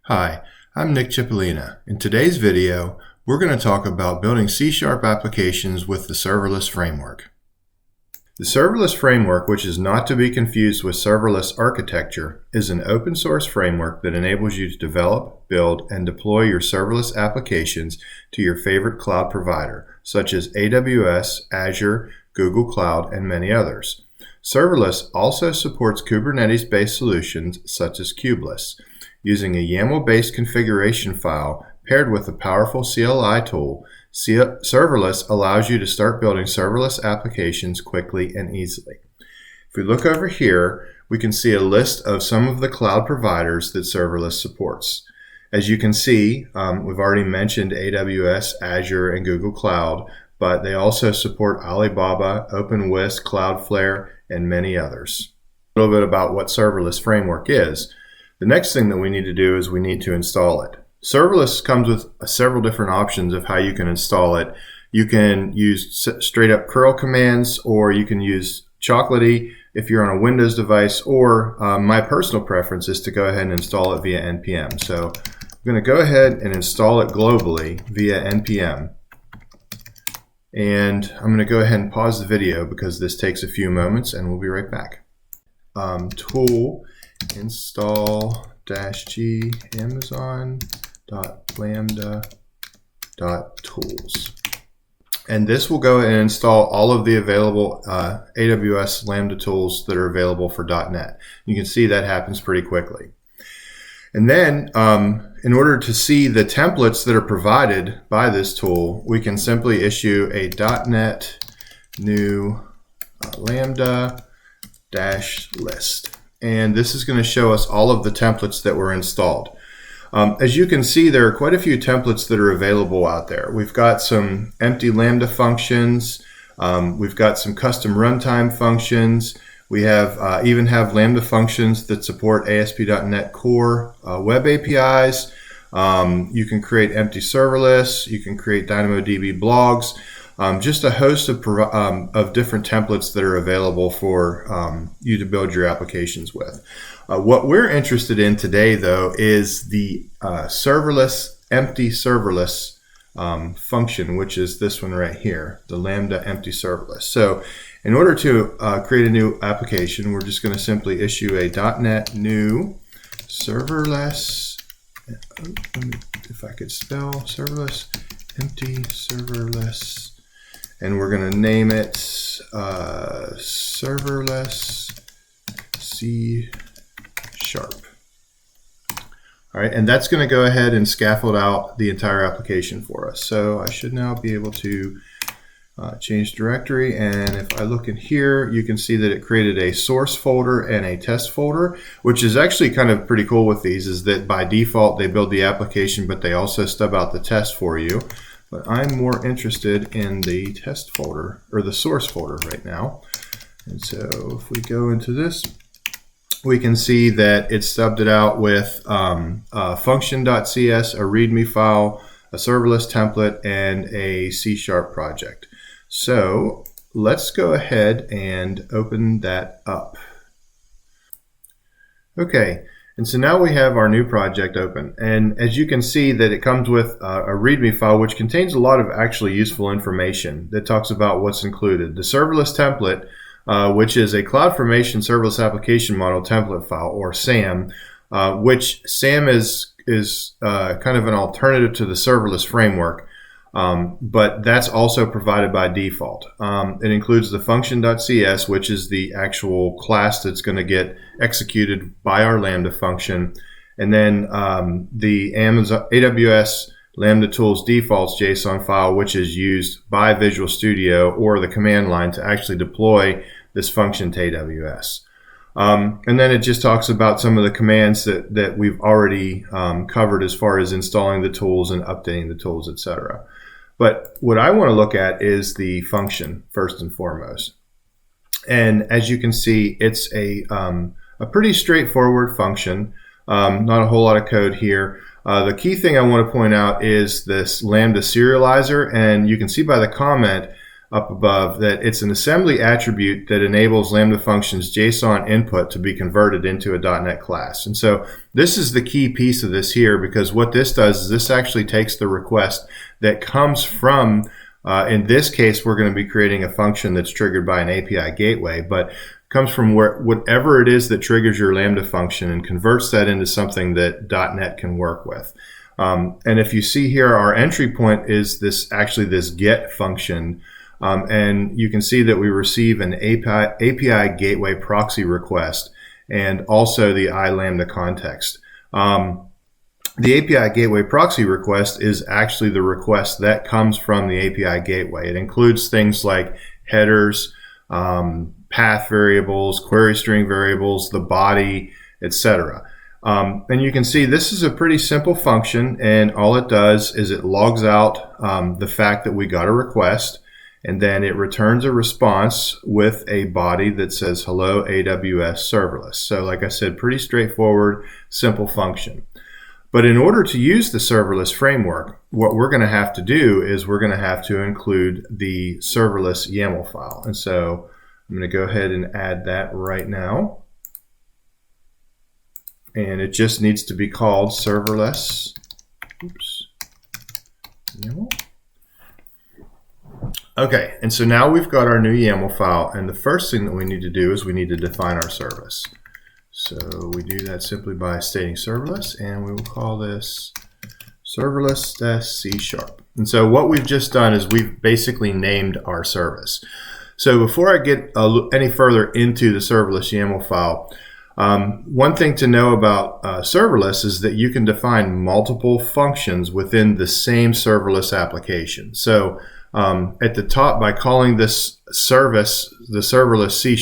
Hi, I'm Nick Cipollina. In today's video, we're going to talk about building C# applications with the Serverless framework. The Serverless framework, which is not to be confused with serverless architecture, is an open source framework that enables you to develop, build, and deploy your serverless applications to your favorite cloud provider, such as AWS, Azure, Google Cloud, and many others. Serverless also supports Kubernetes-based solutions such as kubeless. Using a YAML-based configuration file paired with a powerful CLI tool, Serverless allows you to start building serverless applications quickly and easily. If we look over here, we can see a list of some of the cloud providers that Serverless supports. As you can see, we've already mentioned AWS, Azure, and Google Cloud, but they also support Alibaba, OpenWhisk, Cloudflare, and many others. A little bit about what Serverless framework is. The next thing that we need to do is we need to install it. Serverless comes with several different options of how you can install it. You can use straight up curl commands, or you can use Chocolatey if you're on a Windows device, or my personal preference is to go ahead and install it via NPM. So I'm going to go ahead and install it globally via NPM. And I'm going to go ahead and pause the video because this takes a few moments, and we'll be right back. Tool install-g amazon.lambda.tools. And this will go and install all of the available AWS Lambda tools that are available for .NET. You can see that happens pretty quickly. And then in order to see the templates that are provided by this tool, we can simply issue a .NET new lambda-list. And this is going to show us all of the templates that were installed. As you can see, there are quite a few templates that are available out there. We've got some empty Lambda functions. We've got some custom runtime functions. We have even have Lambda functions that support ASP.NET Core web APIs. You can create empty serverless. You can create DynamoDB blogs. Just a host of different templates that are available for you to build your applications with. What we're interested in today, though, is the empty serverless function, which is this one right here, the Lambda empty serverless. So in order to create a new application, we're just going to simply issue a .NET new serverless, if I could spell serverless, empty serverless. And we're going to name it Serverless C#. All right, and that's going to go ahead and scaffold out the entire application for us. So I should now be able to change directory. And if I look in here, you can see that it created a source folder and a test folder, which is actually kind of pretty cool with these, is that by default they build the application, but they also stub out the test for you. But I'm more interested in the test folder, or the source folder right now. And so if we go into this, we can see that it stubbed it out with function.cs, a README file, a serverless template, and a C# project. So let's go ahead and open that up. Okay. And so now we have our new project open, and as you can see that it comes with a README file which contains a lot of actually useful information that talks about what's included. The serverless template, which is a CloudFormation serverless application model template file, or SAM, which SAM is kind of an alternative to the serverless framework, but that's also provided by default. It includes the function.cs, which is the actual class that's going to get executed by our Lambda function, and then the AWS Lambda Tools defaults JSON file, which is used by Visual Studio or the command line to actually deploy this function to AWS. And then it just talks about some of the commands that we've already covered as far as installing the tools and updating the tools, etc. But what I want to look at is the function first and foremost. And as you can see, it's a pretty straightforward function, not a whole lot of code here. The key thing I want to point out is this Lambda serializer, and you can see by the comment up above that it's an assembly attribute that enables Lambda Function's JSON input to be converted into a .NET class. And so this is the key piece of this here, because what this does is this actually takes the request that comes from, in this case, we're going to be creating a function that's triggered by an API gateway, but comes from whatever it is that triggers your Lambda function and converts that into something that .NET can work with. And if you see here, our entry point is this get function. And you can see that we receive an API gateway proxy request and also the iLambda context. The API gateway proxy request is actually the request that comes from the API gateway. It includes things like headers, path variables, query string variables, the body, etc. And you can see this is a pretty simple function, and all it does is it logs out the fact that we got a request, and then it returns a response with a body that says hello AWS serverless. So like I said, pretty straightforward, simple function. But in order to use the serverless framework, what we're going to have to do is we're going to have to include the serverless YAML file. And so I'm going to go ahead and add that right now. And it just needs to be called serverless YAML. Okay, and so now we've got our new YAML file, and the first thing that we need to do is we need to define our service. So we do that simply by stating serverless, and we will call this serverless-C#. And so what we've just done is we've basically named our service. So before I get any further into the serverless YAML file, one thing to know about serverless is that you can define multiple functions within the same serverless application. So at the top, by calling this service the serverless C#,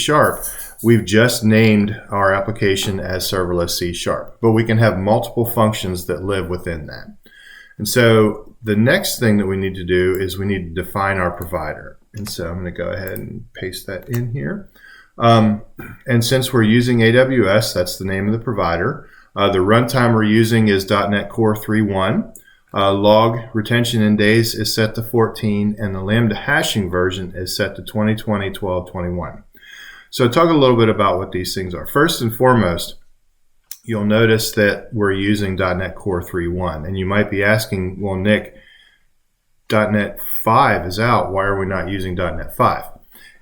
we've just named our application as serverless C#, but we can have multiple functions that live within that. And so the next thing that we need to do is we need to define our provider. And so I'm going to go ahead and paste that in here. And since we're using AWS, that's the name of the provider. The runtime we're using is .NET Core 3.1. Log retention in days is set to 14, and the Lambda hashing version is set to 2020-12-21. So talk a little bit about what these things are. First and foremost, you'll notice that we're using .NET Core 3.1, and you might be asking, well, Nick, .NET 5 is out. Why are we not using .NET 5?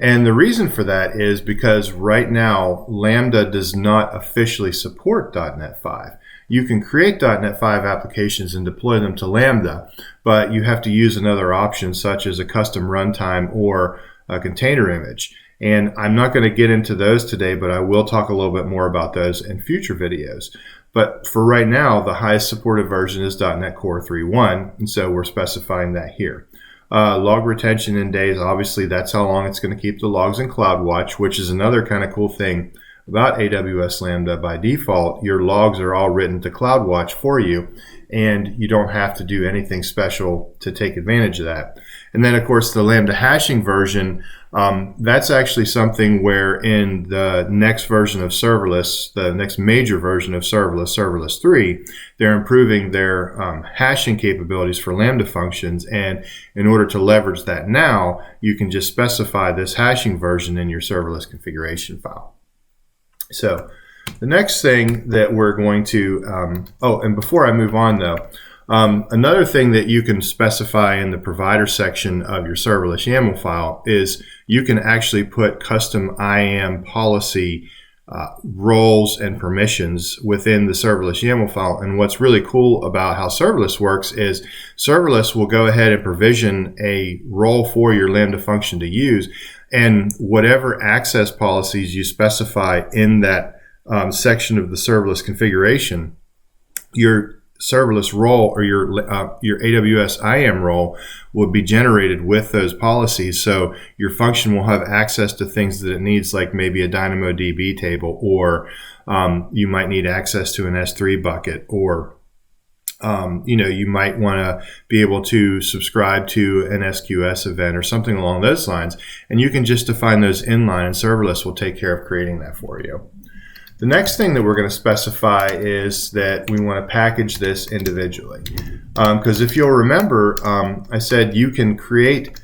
And the reason for that is because right now, Lambda does not officially support .NET 5. You can create .NET 5 applications and deploy them to Lambda, but you have to use another option such as a custom runtime or a container image. And I'm not going to get into those today, but I will talk a little bit more about those in future videos. But for right now, the highest supported version is .NET Core 3.1, and so we're specifying that here. Log retention in days, obviously that's how long it's going to keep the logs in CloudWatch, which is another kind of cool thing about AWS Lambda. By default, your logs are all written to CloudWatch for you, and you don't have to do anything special to take advantage of that. And then, of course, the Lambda hashing version, that's actually something where in the next version of serverless, the next major version of serverless, serverless 3, they're improving their hashing capabilities for Lambda functions. And in order to leverage that now, you can just specify this hashing version in your serverless configuration file. So the next thing that we're going to, and before I move on though, another thing that you can specify in the provider section of your serverless YAML file is you can actually put custom IAM policy roles and permissions within the serverless YAML file. And what's really cool about how serverless works is serverless will go ahead and provision a role for your Lambda function to use, and whatever access policies you specify in that section of the serverless configuration, your serverless role or your AWS IAM role will be generated with those policies. So your function will have access to things that it needs, like maybe a DynamoDB table, or you might need access to an S3 bucket, or you might want to be able to subscribe to an SQS event or something along those lines. And you can just define those inline, and serverless will take care of creating that for you. The next thing that we're going to specify is that we want to package this individually. Because if you'll remember, I said you can create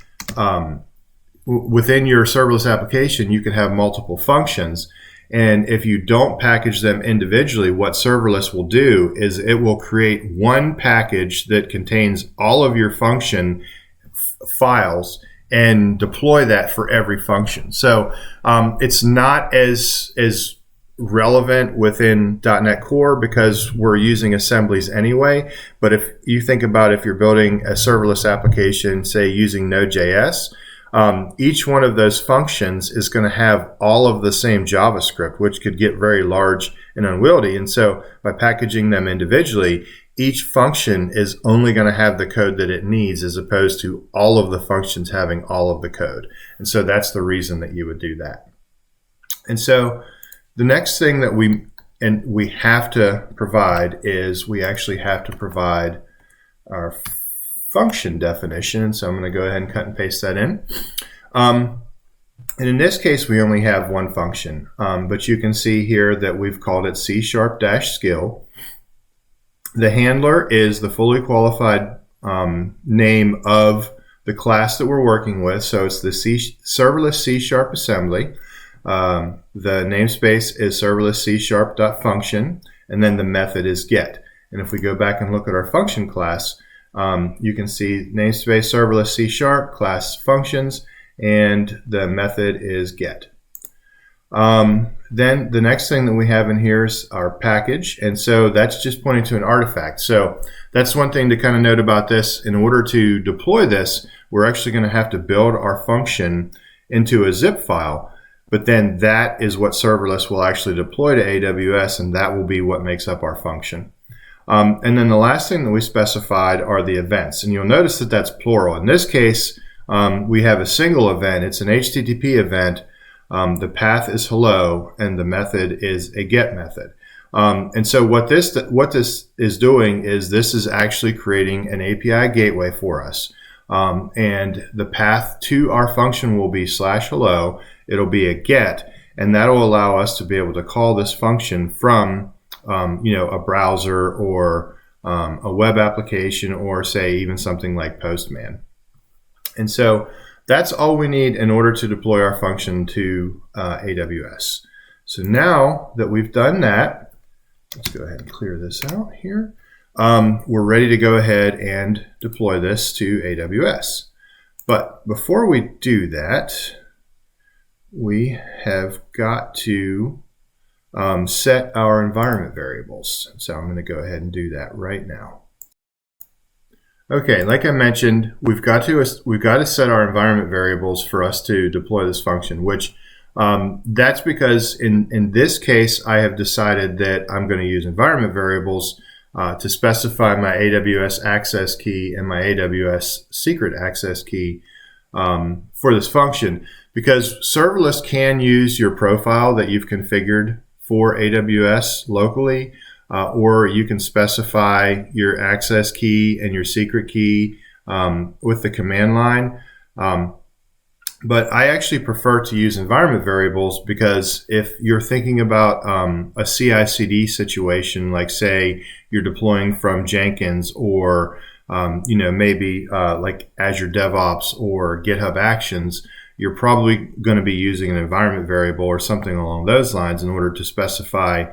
within your serverless application, you can have multiple functions. And if you don't package them individually, what serverless will do is it will create one package that contains all of your function files and deploy that for every function. So it's not as relevant within .NET Core because we're using assemblies anyway. But if you think about if you're building a serverless application, say using Node.js, each one of those functions is going to have all of the same JavaScript, which could get very large and unwieldy. And so by packaging them individually, each function is only going to have the code that it needs as opposed to all of the functions having all of the code. And so that's the reason that you would do that. And so the next thing that we have to provide is we actually have to provide our function definition. So I'm going to go ahead and cut and paste that in. And in this case, we only have one function, but you can see here that we've called it C#-skill. The handler is the fully qualified name of the class that we're working with. So it's the serverless C# assembly. The namespace is serverless C#.function, and then the method is get. And if we go back and look at our function class, you can see namespace serverless C#, class functions, and the method is get. Then the next thing that we have in here is our package, and so that's just pointing to an artifact. So that's one thing to kind of note about this. In order to deploy this, we're actually going to have to build our function into a zip file, but then that is what serverless will actually deploy to AWS, and that will be what makes up our function. And then the last thing that we specified are the events, and you'll notice that that's plural. In this case, we have a single event. It's an HTTP event. The path is hello, and the method is a get method. And so what this is doing is this is actually creating an API gateway for us. And the path to our function will be /hello. It'll be a get, and that'll allow us to be able to call this function from a browser or a web application, or say even something like Postman. And so that's all we need in order to deploy our function to AWS. So now that we've done that, let's go ahead and clear this out here. We're ready to go ahead and deploy this to AWS. But before we do that, we have got to set our environment variables. So I'm going to go ahead and do that right now. Okay, like I mentioned, we've got to set our environment variables for us to deploy this function, which that's because in this case, I have decided that I'm going to use environment variables to specify my AWS access key and my AWS secret access key for this function, because serverless can use your profile that you've configured for AWS locally, or you can specify your access key and your secret key with the command line. But I actually prefer to use environment variables because if you're thinking about a CI/CD situation, like say you're deploying from Jenkins or maybe like Azure DevOps or GitHub Actions, you're probably going to be using an environment variable or something along those lines in order to specify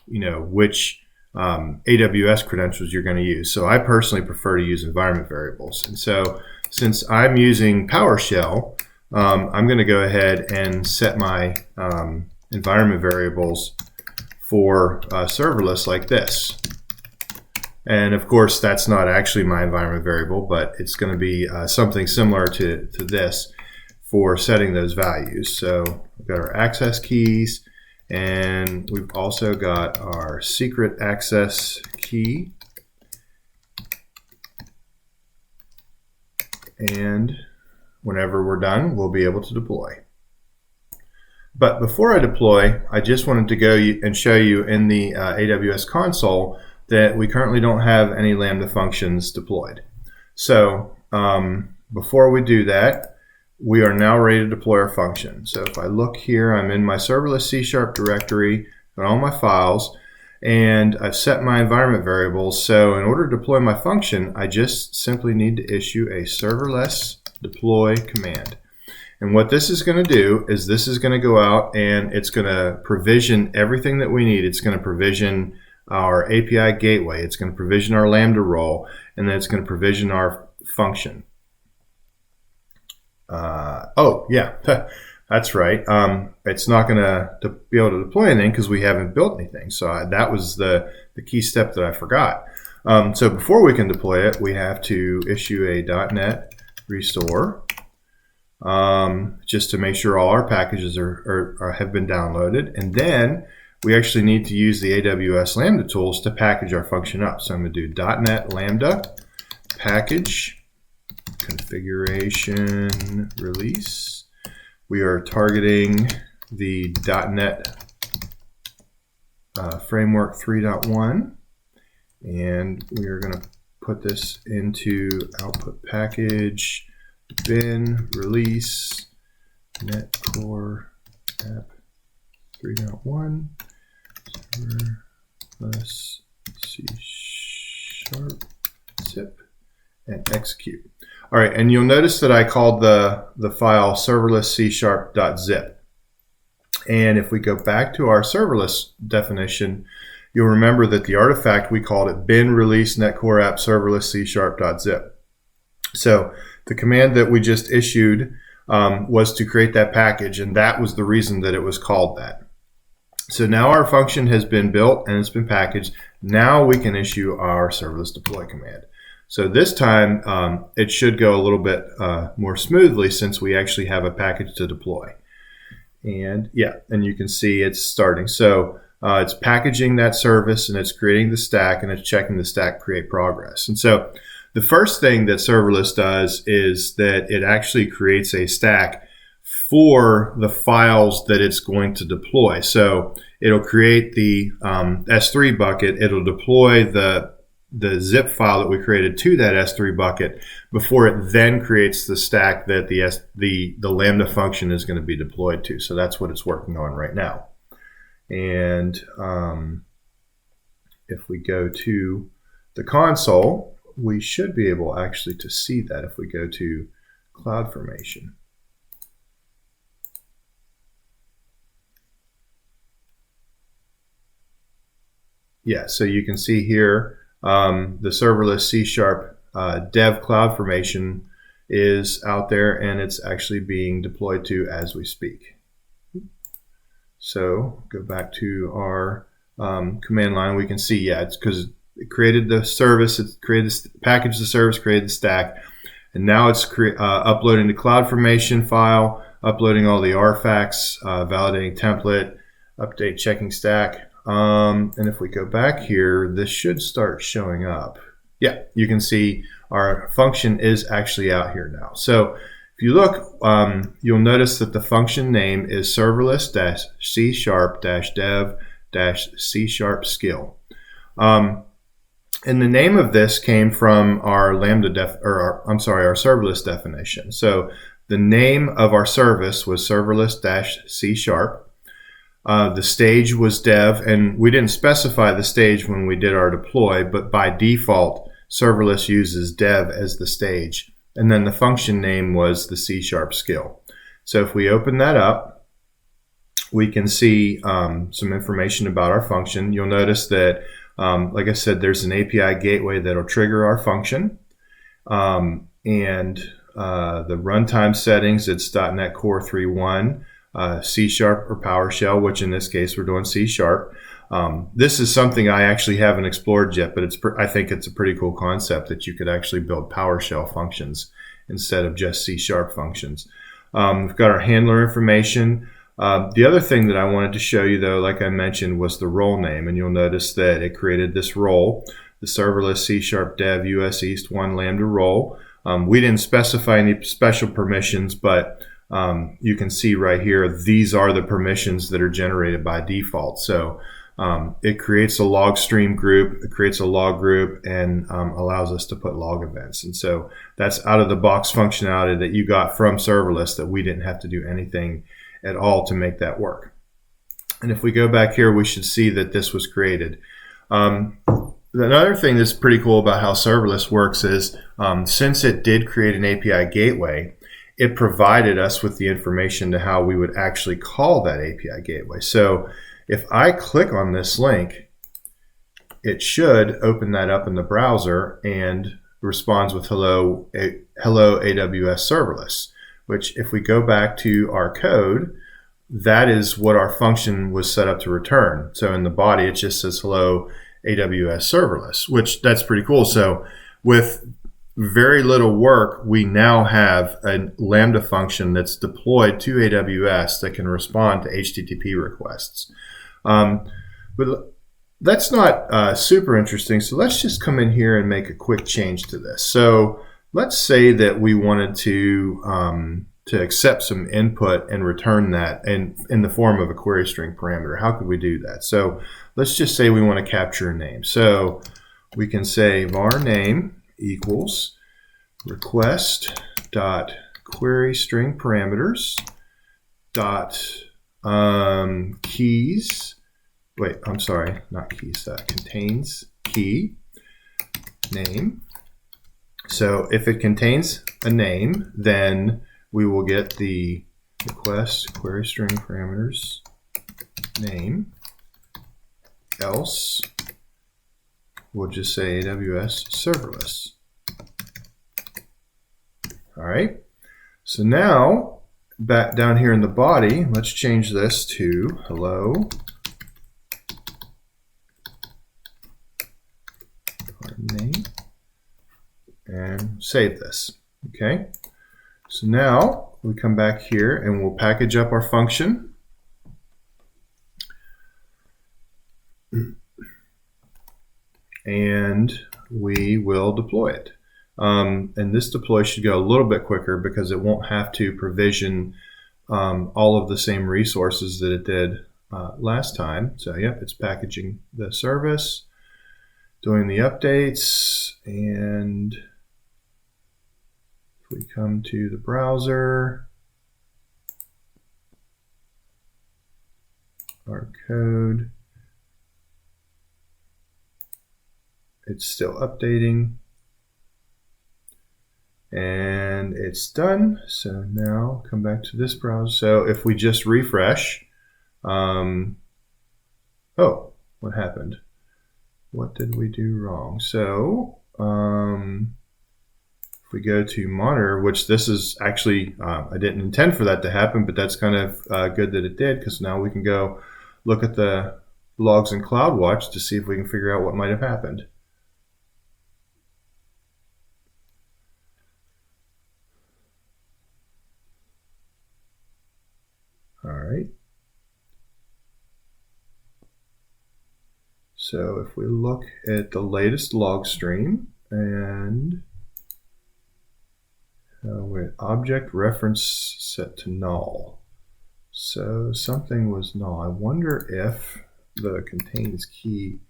which AWS credentials you're going to use. So I personally prefer to use environment variables. And so since I'm using PowerShell, I'm going to go ahead and set my environment variables for serverless like this. And of course, that's not actually my environment variable, but it's going to be something similar to this for setting those values. So we've got our access keys, and we've also got our secret access key. And whenever we're done, we'll be able to deploy. But before I deploy, I just wanted to go and show you in the AWS console that we currently don't have any Lambda functions deployed. So before we do that, we are now ready to deploy our function. So if I look here, I'm in my serverless C# directory, got all my files, and I've set my environment variables. So in order to deploy my function, I just simply need to issue a serverless deploy command. And what this is going to do is this is going to go out and it's going to provision everything that we need. It's going to provision our API gateway. It's going to provision our Lambda role, and then it's going to provision our function. Oh, yeah, that's right. It's not going to be able to deploy anything because we haven't built anything. So that was the key step that I forgot. So before we can deploy it, we have to issue a .NET restore. Just to make sure all our packages have been downloaded. And then we actually need to use the AWS Lambda tools to package our function up. So I'm going to do .NET Lambda package configuration release. We are targeting the .NET Framework 3.1. And we are going to put this into output package bin release net core app 3.1 serverless C# zip and execute. All right, and you'll notice that I called the file serverless C#.zip. And if we go back to our serverless definition, you'll remember that the artifact, we called it bin release net core app serverless C#.zip. So the command that we just issued was to create that package, and that was the reason that it was called that. So now our function has been built and it's been packaged. Now we can issue our serverless deploy command. So this time it should go a little bit more smoothly since we actually have a package to deploy. And yeah, and you can see it's starting. So it's packaging that service and it's creating the stack and it's checking the stack create progress. And so the first thing that serverless does is that it actually creates a stack for the files that it's going to deploy. So it'll create the S3 bucket. It'll deploy the zip file that we created to that S3 bucket before it then creates the stack that the Lambda function is going to be deployed to. So that's what it's working on right now. And if we go to the console, we should be able actually to see that if we go to CloudFormation. Yeah, so you can see here the serverless C# dev CloudFormation is out there and it's actually being deployed to as we speak. So go back to our command line. We can see, yeah, it's because it created the service, it created the package, the service, created the stack, and now it's uploading the CloudFormation file, uploading all the artifacts, validating template, update checking stack. And if we go back here, this should start showing up. Yeah, you can see our function is actually out here now. So if you look, you'll notice that the function name is serverless-c#-dev-c#skill. And the name of this came from our our serverless definition. So the name of our service was serverless-c#. The stage was dev, and we didn't specify the stage when we did our deploy, but by default, serverless uses dev as the stage. And then the function name was the C# skill. So if we open that up, we can see some information about our function. You'll notice that, like I said, there's an API gateway that'll trigger our function. And the runtime settings, it's .NET Core 3.1, C# or PowerShell, which in this case we're doing C#. This is something I actually haven't explored yet, but I think it's a pretty cool concept that you could actually build PowerShell functions instead of just C# functions. We've got our handler information. The other thing that I wanted to show you, though, like I mentioned, was the role name, and you'll notice that it created this role, the serverless C# dev US East 1 Lambda role. We didn't specify any special permissions, but you can see right here, these are the permissions that are generated by default. So it creates a log stream group, it creates a log group, and allows us to put log events. And so that's out of the box functionality that you got from serverless that we didn't have to do anything at all to make that work. And if we go back here, we should see that this was created. another thing that's pretty cool about how serverless works is since it did create an API gateway, it provided us with the information to how we would actually call that API gateway. So if I click on this link, it should open that up in the browser and responds with hello AWS serverless, which if we go back to our code, that is what our function was set up to return. So in the body, it just says hello AWS serverless, which that's pretty cool. So with very little work, we now have a Lambda function that's deployed to AWS that can respond to HTTP requests. But that's not super interesting. So let's just come in here and make a quick change to this. So let's say that we wanted to accept some input and return that in the form of a query string parameter. How could we do that? So let's just say we want to capture a name. So we can say var name equals request dot query string parameters dot keys. Wait, I'm sorry, not keys. Contains key name. So if it contains a name, then we will get the request query string parameters name. Else, we'll just say AWS serverless. All right. So now back down here in the body, let's change this to hello name and save this. Okay. So now we come back here and we'll package up our function. And we will deploy it. And this deploy should go a little bit quicker because it won't have to provision all of the same resources that it did last time. So yeah, it's packaging the service, doing the updates, and if we come to the browser, our code, it's still updating. And it's done. So now come back to this browser. So if we just refresh, oh, what happened? What did we do wrong? So if we go to monitor, which this is actually, I didn't intend for that to happen, but that's kind of good that it did, because now we can go look at the logs in CloudWatch to see if we can figure out what might have happened. All right. So if we look at the latest log stream and with object reference set to null. So something was null. I wonder if the contains key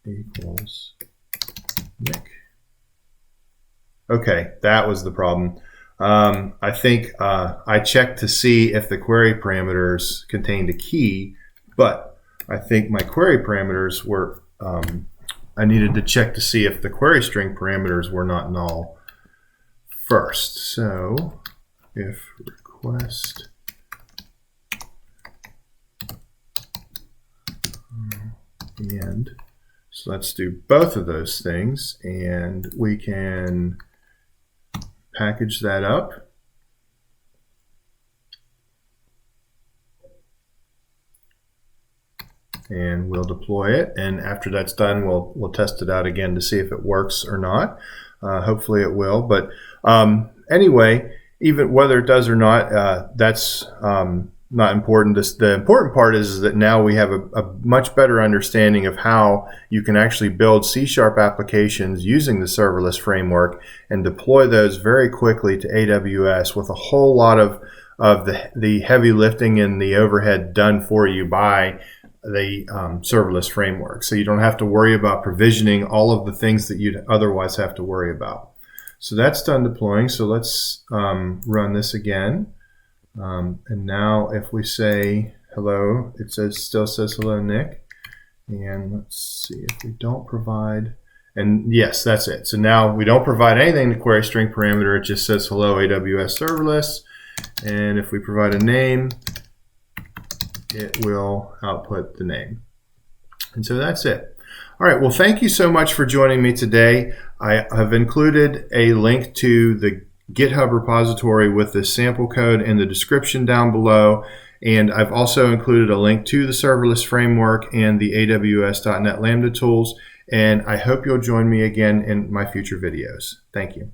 equals Nick. Okay, that was the problem. I think I checked to see if the query parameters contained a key, but I think my query parameters were, I needed to check to see if the query string parameters were not null first. So if request and, so let's do both of those things, and we can package that up. And we'll deploy it, and after that's done, we'll test it out again to see if it works or not. Hopefully it will, but anyway, even whether it does or not, that's not important. The important part is that now we have a much better understanding of how you can actually build C# applications using the serverless framework and deploy those very quickly to AWS with a whole lot of the heavy lifting and the overhead done for you by the serverless framework. So you don't have to worry about provisioning all of the things that you'd otherwise have to worry about. So that's done deploying. So let's run this again. And now if we say hello, it still says hello, Nick. And let's see if we don't provide, and yes, that's it. So now we don't provide anything to query string parameter. It just says hello AWS serverless. And if we provide a name, it will output the name. And so that's it. All right, well, thank you so much for joining me today. I have included a link to the GitHub repository with the sample code in the description down below. And I've also included a link to the serverless framework and the AWS.NET Lambda tools. And I hope you'll join me again in my future videos. Thank you.